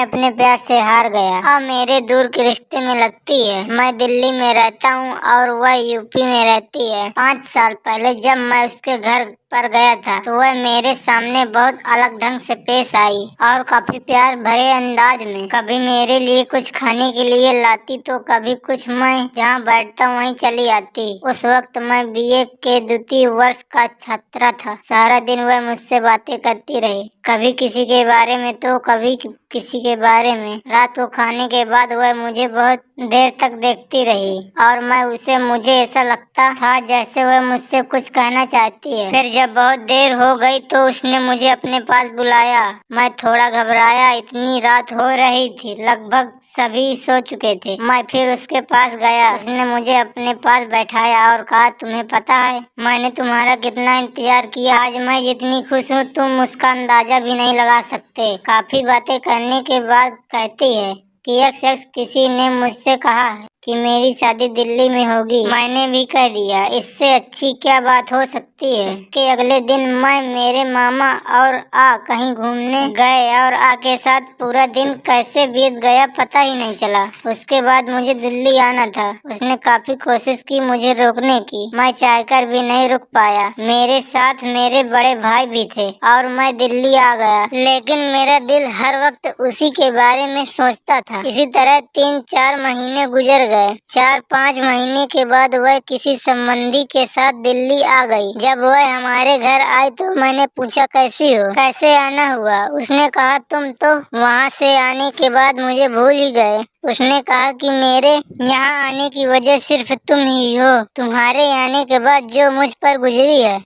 अपने प्यार से हार गया। अब मेरे दूर के रिश्ते में लगती है। मैं दिल्ली में रहता हूँ और वह यूपी में रहती है। 5 साल पहले जब मैं उसके घर पर गया था तो वह मेरे सामने बहुत अलग ढंग से पेश आई और काफी प्यार भरे अंदाज में। कभी मेरे लिए कुछ खाने के लिए लाती तो कभी कुछ, मैं जहाँ बैठता वहीं चली आती। उस वक्त मैं बीए के द्वितीय वर्ष का छात्रा था। सारा दिन वह मुझसे बातें करती रही, कभी किसी के बारे में तो कभी किसी के बारे में। रात को खाने के बाद वह मुझे बहुत देर तक देखती रही और मैं उसे मुझे ऐसा लगता था जैसे वह मुझसे कुछ कहना चाहती है। फिर जब बहुत देर हो गई तो उसने मुझे अपने पास बुलाया। मैं थोड़ा घबराया, इतनी रात हो रही थी, लगभग सभी सो चुके थे। मैं फिर उसके पास गया। उसने मुझे अपने पास बैठाया और कहा, तुम्हें पता है मैंने तुम्हारा कितना इंतजार किया। आज मैं जितनी खुश हूँ तुम उसका अंदाजा भी नहीं लगा सकते। काफी बातें करने के बाद कहती है कि एक शख्स किसी ने मुझसे कहा कि मेरी शादी दिल्ली में होगी। मैंने भी कह दिया, इससे अच्छी क्या बात हो सकती है। उसके अगले दिन मैं मेरे मामा और कहीं घूमने गए और के साथ पूरा दिन कैसे बीत गया पता ही नहीं चला। उसके बाद मुझे दिल्ली आना था। उसने काफी कोशिश की मुझे रोकने की, मैं चाहकर भी नहीं रुक पाया। मेरे साथ मेरे बड़े भाई भी थे और मैं दिल्ली आ गया, लेकिन मेरा दिल हर वक्त उसी के बारे में सोचता था। इसी तरह 3-4 महीने गुजर गए। 4-5 महीने के बाद वह किसी संबंधी के साथ दिल्ली आ गई। जब वह हमारे घर आई तो मैंने पूछा, कैसी हो, कैसे आना हुआ। उसने कहा, तुम तो वहाँ से आने के बाद मुझे भूल ही गए। उसने कहा कि मेरे यहाँ आने की वजह सिर्फ तुम ही हो। तुम्हारे आने के बाद जो मुझ पर गुजरी है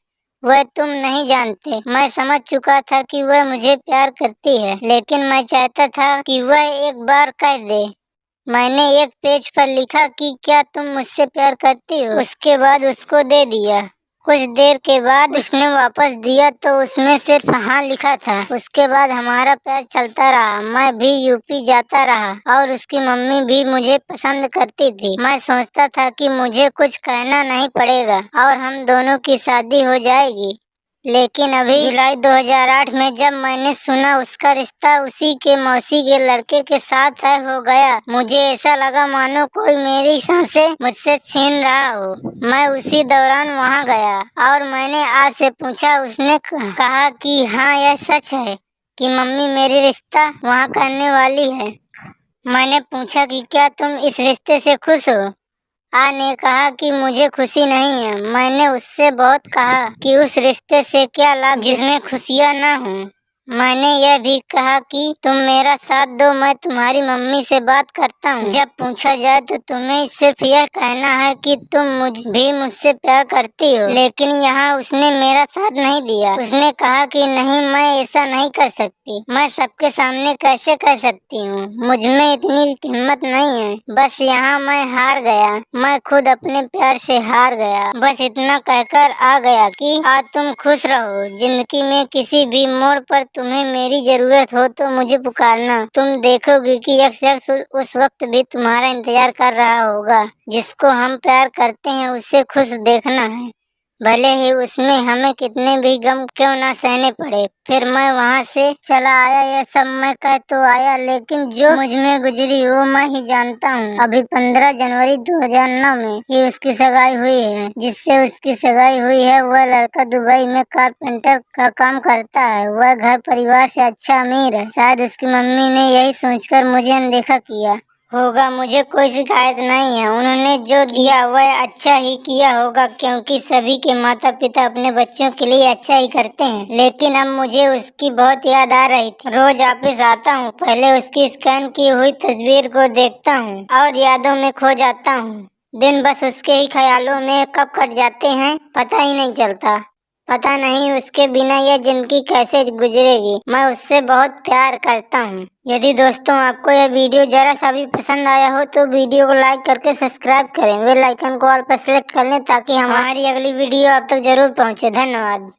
वह तुम नहीं जानते। मैं समझ चुका था कि वह मुझे प्यार करती है, लेकिन मैं चाहता था कि वह एक बार कह दे। मैंने एक पेज पर लिखा कि क्या तुम मुझसे प्यार करती हो। उसके बाद उसको दे दिया। कुछ देर के बाद उसने वापस दिया तो उसमें सिर्फ हाँ लिखा था। उसके बाद हमारा प्यार चलता रहा। मैं भी यूपी जाता रहा और उसकी मम्मी भी मुझे पसंद करती थी। मैं सोचता था कि मुझे कुछ कहना नहीं पड़ेगा और हम दोनों की शादी हो जाएगी। लेकिन अभी जुलाई 2008 में जब मैंने सुना उसका रिश्ता उसी के मौसी के लड़के के साथ तय हो गया, मुझे ऐसा लगा मानो कोई मेरी सांसें मुझसे छीन रहा हो। मैं उसी दौरान वहां गया और मैंने आज से पूछा। उसने कहा कि हाँ, यह सच है कि मम्मी मेरी रिश्ता वहाँ करने वाली है। मैंने पूछा कि क्या तुम इस रिश्ते से खुश हो। ने कहा कि मुझे खुशी नहीं है। मैंने उससे बहुत कहा कि उस रिश्ते से क्या लाभ जिसमें खुशियाँ न हो। मैंने यह भी कहा कि तुम मेरा साथ दो, मैं तुम्हारी मम्मी से बात करता हूँ। जब पूछा जाए तो तुम्हें सिर्फ यह कहना है कि तुम मुझसे प्यार करती हो। लेकिन यहाँ उसने मेरा साथ नहीं दिया। उसने कहा कि नहीं, मैं ऐसा नहीं कर सकती। मैं सबके सामने कैसे कह सकती हूँ, मुझ में इतनी हिम्मत नहीं है। बस यहाँ मैं हार गया। मैं खुद अपने प्यार से हार गया। बस इतना कहकर आ गया कि आज तुम खुश रहो। जिंदगी में किसी भी मोड़ पर तुम्हें मेरी जरूरत हो तो मुझे पुकारना। तुम देखोगे कि एक शख्स उस वक्त भी तुम्हारा इंतजार कर रहा होगा। जिसको हम प्यार करते हैं उसे खुश देखना है, भले ही उसमें हमें कितने भी गम क्यों ना सहने पड़े। फिर मैं वहाँ से चला आया। यह सब मैं कह तो आया, लेकिन जो मुझ में गुजरी वो मैं ही जानता हूँ। अभी 15 जनवरी 2009 में ही उसकी सगाई हुई है। जिससे उसकी सगाई हुई है वह लड़का दुबई में कारपेंटर का काम करता है। वह घर परिवार से अच्छा अमीर है। शायद उसकी मम्मी ने यही सोचकर मुझे अनदेखा किया होगा। मुझे कोई शिकायत नहीं है। उन्होंने जो किया वह अच्छा ही किया होगा, क्योंकि सभी के माता पिता अपने बच्चों के लिए अच्छा ही करते हैं। लेकिन अब मुझे उसकी बहुत याद आ रही थी। रोज ऑफिस आता हूँ, पहले उसकी स्कैन की हुई तस्वीर को देखता हूँ और यादों में खो जाता हूँ। दिन बस उसके ही ख्यालों में कब कट जाते हैं पता ही नहीं चलता। पता नहीं उसके बिना यह जिंदगी कैसे गुजरेगी। मैं उससे बहुत प्यार करता हूँ। यदि दोस्तों आपको यह वीडियो जरा सा भी पसंद आया हो तो वीडियो को लाइक करके सब्सक्राइब करें। बेल आइकन को ऑल पर सेलेक्ट कर लें ताकि हमारी अगली वीडियो आप तक जरूर पहुँचे। धन्यवाद।